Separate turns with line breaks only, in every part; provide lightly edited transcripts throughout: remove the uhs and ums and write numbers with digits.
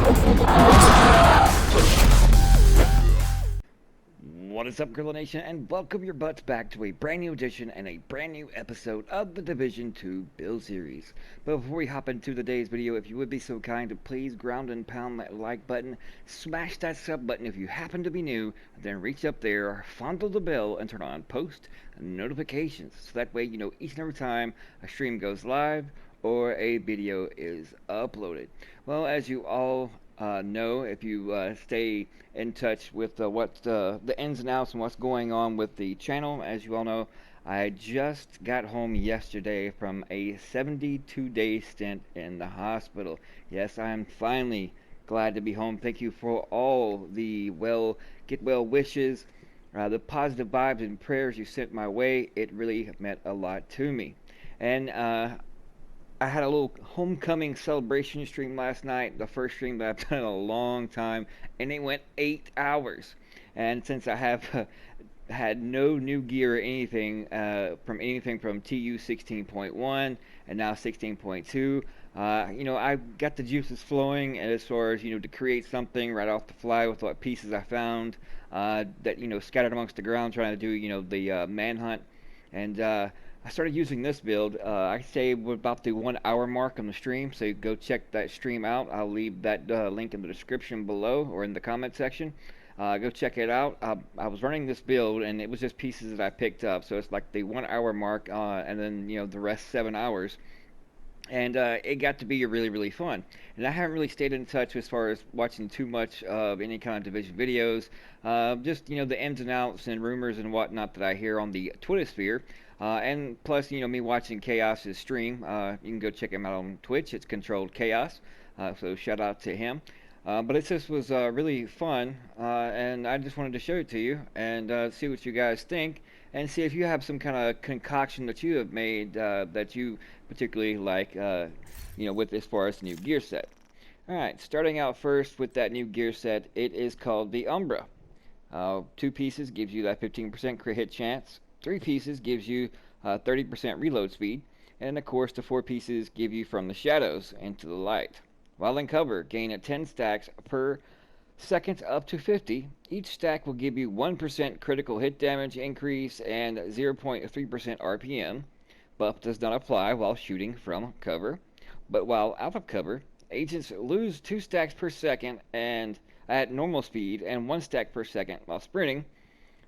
What is up, Gorilla Nation, and welcome your butts back to a brand new edition and a brand new episode of the Division 2 build series. But before we hop into today's video, if you would be so kind to please ground and pound that like button, smash that sub button if you happen to be new, then reach up there, fondle the bell, and turn on post notifications. So that way you know each and every time a stream goes live or a video is uploaded. Well, as you all know, if you stay in touch with what the ins and outs and what's going on with the channel, as you all know, I just got home yesterday from a 72-day stint in the hospital. Yes, I am finally glad to be home. Thank you for all the get well wishes, the positive vibes and prayers you sent my way. It really meant a lot to me. And I had a little homecoming celebration stream last night, the first stream that I've done in a long time, and it went 8 hours. And since I have had no new gear or anything from TU16.1 and now 16.2, I got the juices flowing as far as, to create something right off the fly with what pieces I found that, scattered amongst the ground, trying to do, the manhunt. And I started using this build. I say we're about the 1 hour mark on the stream, so go check that stream out. I'll leave that link in the description below or in the comment section. Go check it out. I was running this build, and it was just pieces that I picked up, so it's like the 1 hour mark, and then the rest 7 hours. And it got to be really, really fun. And I haven't really stayed in touch as far as watching too much of any kind of Division videos. Just, the ins and outs and rumors and whatnot that I hear on the Twitter sphere. And plus, me watching Chaos's stream. You can go check him out on Twitch. It's Controlled Chaos. So shout out to him. But it just was really fun. And I just wanted to show it to you and see what you guys think. And see if you have some kind of concoction that you have made that you particularly like, with as far as the new gear set. Alright, starting out first with that new gear set, it is called the Umbra. 2 pieces gives you that 15% crit hit chance. 3 pieces gives you 30% reload speed. And of course, the 4 pieces give you from the shadows into the light. While in cover, gain at 10 stacks per second up to 50. Each stack will give you 1% critical hit damage increase and 0.3% RPM. Buff does not apply while shooting from cover. But while out of cover, agents lose 2 stacks per second and at normal speed and 1 stack per second while sprinting.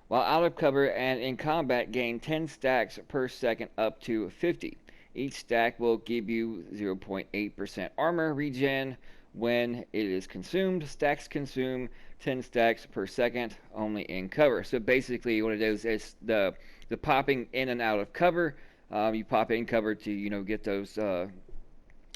While out of cover and in combat, gain 10 stacks per second up to 50. Each stack will give you 0.8% armor regen when it is consumed. Stacks consume 10 stacks per second only in cover. So basically what it is the popping in and out of cover. You pop in cover to, get those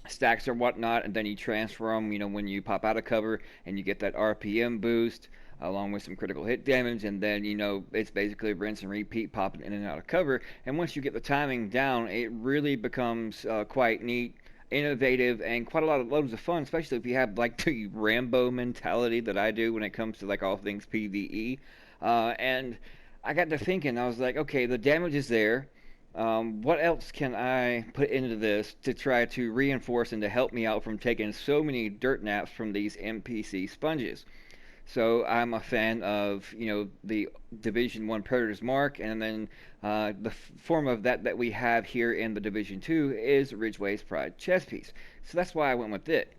stacks or whatnot, and then you transfer them, when you pop out of cover, and you get that RPM boost along with some critical hit damage, and then it's basically rinse and repeat, popping in and out of cover. And once you get the timing down, it really becomes quite neat, innovative, and quite a lot of loads of fun, especially if you have like the Rambo mentality that I do when it comes to like all things PvE. And I got to thinking, I was like, okay, the damage is there. What else can I put into this to try to reinforce and to help me out from taking so many dirt naps from these NPC sponges? So I'm a fan of, the Division 1 Predator's Mark, and then the form of that we have here in the Division 2 is Ridgeway's Pride chest piece. So that's why I went with it.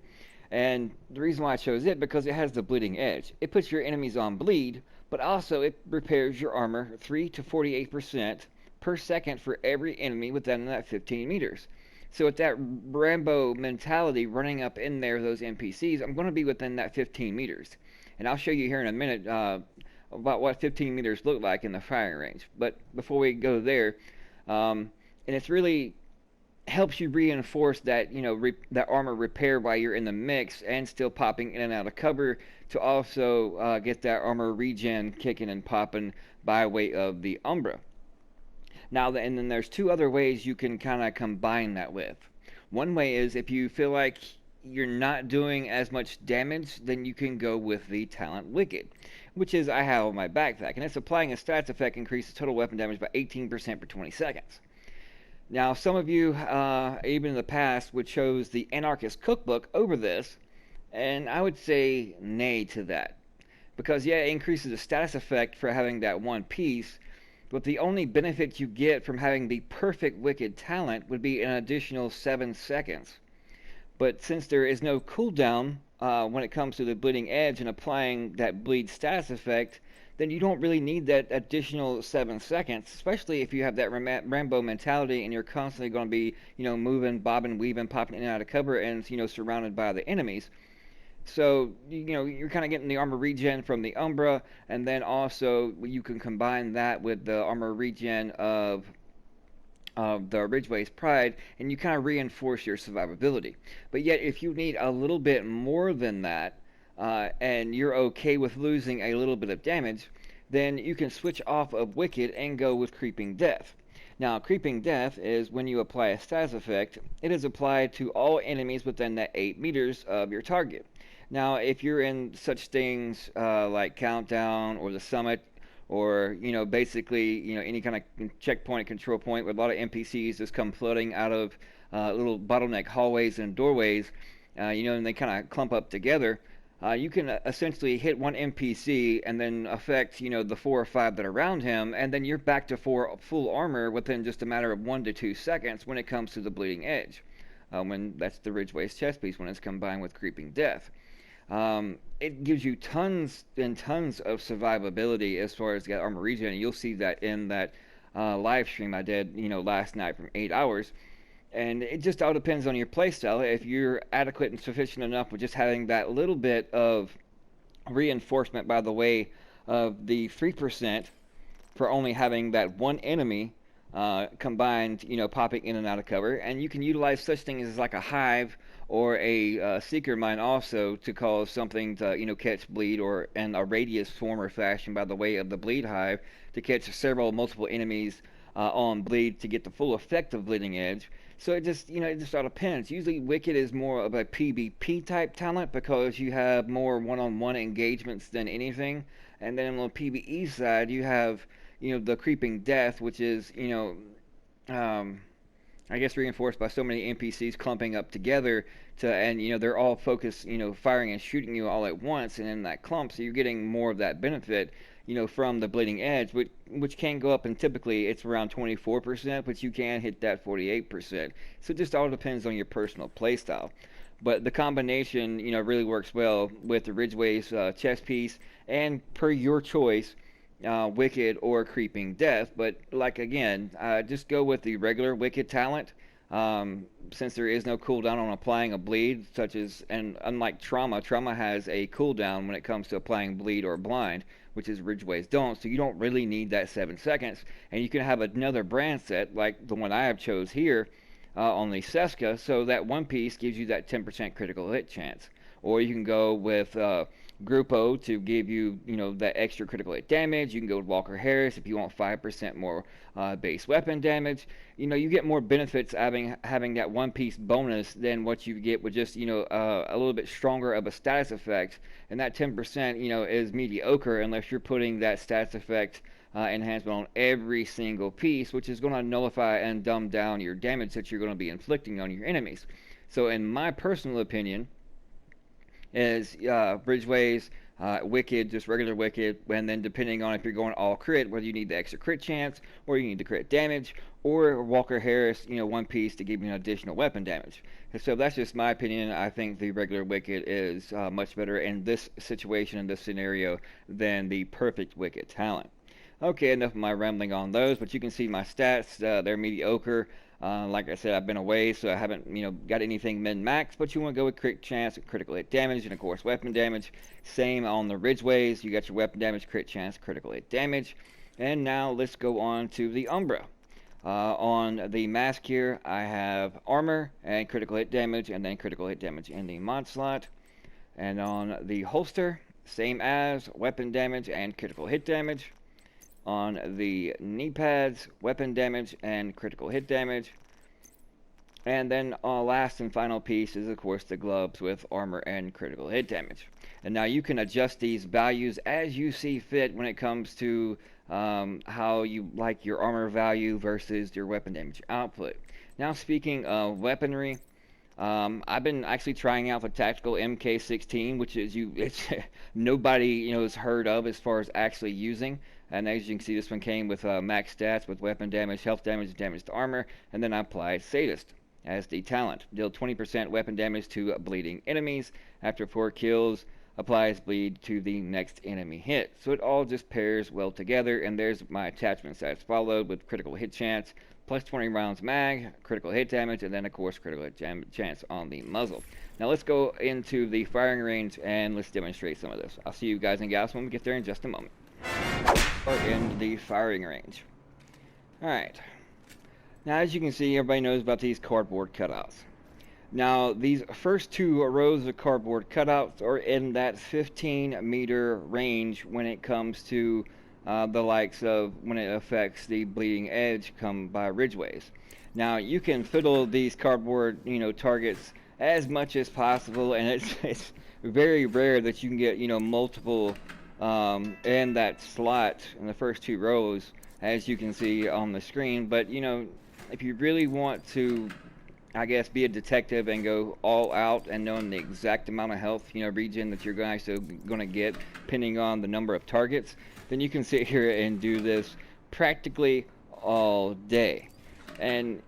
And the reason why I chose it, because it has the bleeding edge. It puts your enemies on bleed, but also it repairs your armor 3 to 48% per second for every enemy within that 15 meters. So with that Rambo mentality running up in there, those NPCs, I'm going to be within that 15 meters. And I'll show you here in a minute about what 15 meters look like in the firing range. But before we go there, and it's really helps you reinforce that, that armor repair while you're in the mix and still popping in and out of cover to also get that armor regen kicking and popping by way of the Umbra. Now, and then there's 2 other ways you can kind of combine that with. One way is if you feel like you're not doing as much damage, then you can go with the Talent Wicked, which is I have on my backpack, and it's applying a stats effect increases total weapon damage by 18% per 20 seconds. Now, some of you, even in the past, would chose the Anarchist Cookbook over this, And I would say nay to that. Because, yeah, it increases the status effect for having that one piece, but the only benefit you get from having the perfect Wicked talent would be an additional 7 seconds. But since there is no cooldown when it comes to the Bleeding Edge and applying that Bleed status effect, then you don't really need that additional 7 seconds, especially if you have that Rambo mentality and you're constantly going to be, moving, bobbing, weaving, popping in and out of cover and, surrounded by the enemies. So, you're kind of getting the armor regen from the Umbra, and then also you can combine that with the armor regen of the Ridgeway's Pride, and you kind of reinforce your survivability. But yet, if you need a little bit more than that, and you're okay with losing a little bit of damage, then you can switch off of Wicked and go with Creeping Death. Now, Creeping Death is when you apply a status effect, it is applied to all enemies within that 8 meters of your target. Now, if you're in such things like Countdown or the Summit, or basically any kind of checkpoint control point where a lot of NPCs just come flooding out of little bottleneck hallways and doorways, and they kind of clump up together. You can essentially hit one NPC and then affect the 4 or 5 that are around him, and then you're back to full armor within just a matter of 1 to 2 seconds when it comes to the Bleeding Edge. When that's the Ridgeway's chest piece when it's combined with Creeping Death. It gives you tons and tons of survivability as far as that armor regen. And you'll see that in that live stream I did, last night from 8 hours. And it just all depends on your playstyle. If you're adequate and sufficient enough with just having that little bit of reinforcement by the way of the 3% for only having that one enemy combined, popping in and out of cover. And you can utilize such things as like a hive or a seeker mine also to cause something to, catch bleed, or in a radius form or fashion by the way of the bleed hive to catch multiple enemies on bleed to get the full effect of Bleeding Edge. So it just all depends. Usually Wicked is more of a PvP type talent because you have more one-on-one engagements than anything. And then on the PvE side, you have the Creeping Death, which is um, I guess reinforced by so many NPCs clumping up together and they're all focused, firing and shooting you all at once and in that clump, so you're getting more of that benefit, from the Bleeding Edge, which can go up, and typically it's around 24%, but you can hit that 48%. So it just all depends on your personal playstyle. But the combination, really works well with the Ridgeway's chest piece, and per your choice, Wicked or Creeping Death. But like again, just go with the regular Wicked talent. Since there is no cooldown on applying a bleed, and unlike Trauma has a cooldown when it comes to applying bleed or blind, which is Ridgeway's don't, so you don't really need that 7 seconds. And you can have another brand set like the one I have chose here on the Seska, so that one piece gives you that 10% critical hit chance. Or you can go with Grupo to give you, that extra critical hit damage. You can go with Walker Harris if you want 5% more base weapon damage. You get more benefits having that one piece bonus than what you get with just, a little bit stronger of a status effect. And that 10%, is mediocre unless you're putting that status effect enhancement on every single piece, which is going to nullify and dumb down your damage that you're going to be inflicting on your enemies. So in my personal opinion, is Bridgeways, Wicked, just regular Wicked, and then depending on if you're going all crit, whether you need the extra crit chance, or you need the crit damage, or Walker Harris, one piece to give you an additional weapon damage. And so that's just my opinion. I think the regular Wicked is much better in this situation, in this scenario, than the perfect Wicked talent. Okay, enough of my rambling on those, but you can see my stats. They're mediocre. Like I said, I've been away, so I haven't, got anything min-max, but you want to go with crit chance, critical hit damage, and of course weapon damage. Same on the Ridgeways. You got your weapon damage, crit chance, critical hit damage. And now let's go on to the Umbra. On the mask here, I have armor and critical hit damage, and then critical hit damage in the mod slot. And on the holster, same as weapon damage and critical hit damage. On the knee pads, weapon damage and critical hit damage. And then last and final piece is of course the gloves with armor and critical hit damage. And now you can adjust these values as you see fit when it comes to how you like your armor value versus your weapon damage output. Now speaking of weaponry, I've been actually trying out the tactical MK16, which is it's nobody has heard of as far as actually using. And as you can see, this one came with max stats with weapon damage, health damage, damage to armor, and then I applied Sadist as the talent. Deal 20% weapon damage to bleeding enemies. After 4 kills, applies bleed to the next enemy hit. So it all just pairs well together, and there's my attachment stats followed with critical hit chance, plus 20 rounds mag, critical hit damage, and then of course critical hit chance on the muzzle. Now let's go into the firing range and let's demonstrate some of this. I'll see you guys and gals when we get there in just a moment. Or in the firing range. Alright. Now as you can see, everybody knows about these cardboard cutouts. Now these first 2 rows of cardboard cutouts are in that 15-meter range when it comes to the likes of when it affects the bleeding edge come by ridgeways. Now you can fiddle these cardboard targets as much as possible, and it's very rare that you can get multiple in that slot in the first 2 rows, as you can see on the screen. But if you really want to, I guess, be a detective and go all out and knowing the exact amount of health regen that you're going to get depending on the number of targets, then you can sit here and do this practically all day. And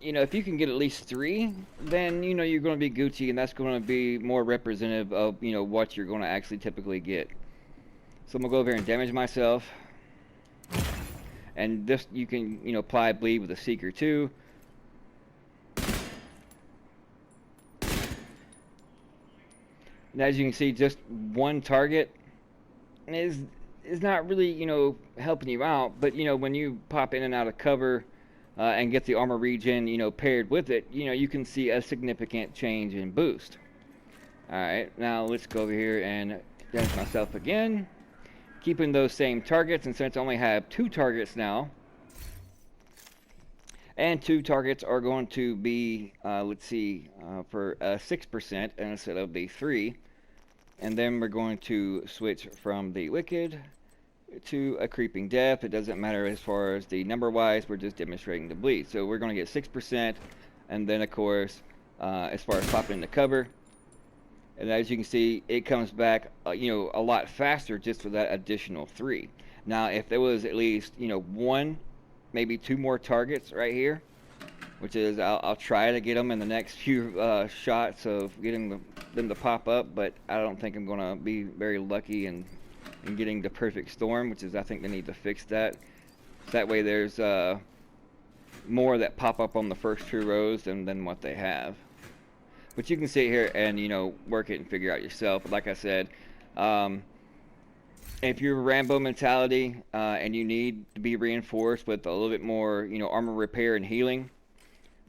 if you can get at least 3, then you're going to be Gucci, and that's going to be more representative of what you're going to actually typically get. So I'm gonna go over here and damage myself, and this you can apply bleed with a Seeker too. And as you can see, just one target is not really helping you out, but when you pop in and out of cover and get the armor regen paired with it, you can see a significant change in boost. Alright, now let's go over here and damage myself again, keeping those same targets. And since I only have 2 targets now, and 2 targets are going to be let's see, for 6% instead of the 3. And then we're going to switch from the Wicked to a Creeping Death. It doesn't matter as far as the number wise, we're just demonstrating the bleed. So we're going to get 6%, and then of course as far as popping into cover, and as you can see, it comes back a lot faster just for that additional 3. Now if there was at least 1, maybe 2 more targets right here, which is I'll try to get them in the next few shots of getting them to pop up, but I don't think I'm gonna be very lucky in getting the perfect storm, which is I think they need to fix that. So that way there's more that pop up on the first 2 rows than what they have. But you can sit here and work it and figure out yourself. But like I said, if you're Rambo mentality and you need to be reinforced with a little bit more armor repair and healing,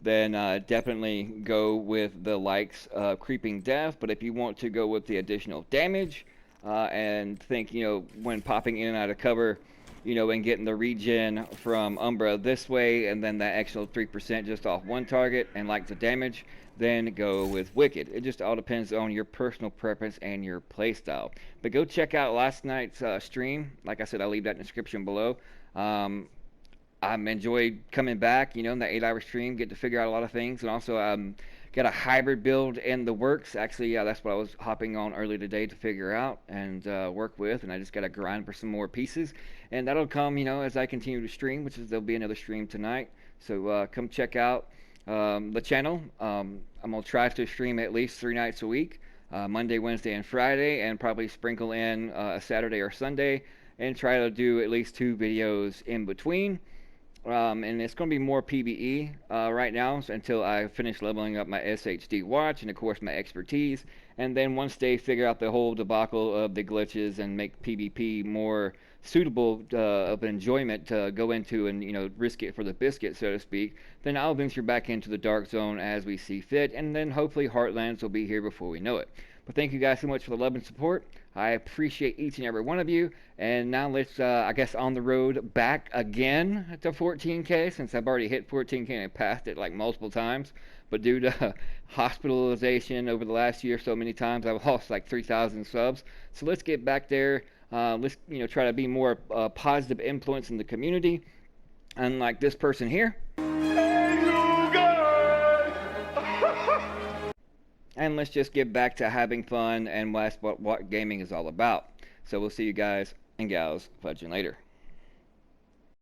then definitely go with the likes of Creeping Death. But if you want to go with the additional damage and think when popping in and out of cover, and getting the regen from Umbra this way, and then that extra 3% just off 1 target and like the damage, then go with Wicked. It just all depends on your personal preference and your playstyle. But go check out last night's stream. Like I said, I'll leave that in the description below. I enjoyed coming back, in that 8-hour stream, get to figure out a lot of things, and also got a hybrid build in the works. Actually, that's what I was hopping on early today to figure out and work with, and I just got to grind for some more pieces, and that'll come, as I continue to stream, which is there'll be another stream tonight. So come check out the channel. I'm gonna try to stream at least 3 nights a week, Monday, Wednesday, and Friday, and probably sprinkle in a Saturday or Sunday, and try to do at least 2 videos in between. And it's going to be more PvE right now until I finish leveling up my SHD watch and of course my expertise, and then once they figure out the whole debacle of the glitches and make PvP more suitable of enjoyment to go into and risk it for the biscuit, so to speak, then I'll venture back into the dark zone as we see fit, and then hopefully Heartlands will be here before we know it. But thank you guys so much for the love and support. I appreciate each and every one of you. And now let's, I guess, on the road back again to 14K, since I've already hit 14K and I passed it like multiple times. But due to hospitalization over the last year so many times, I've lost like 3,000 subs. So let's get back there. Let's try to be more positive influence in the community. Unlike this person here.
Hey, you guys!
and let's just get back to having fun, and that's what gaming is all about. So we'll see you guys and gals fudging later.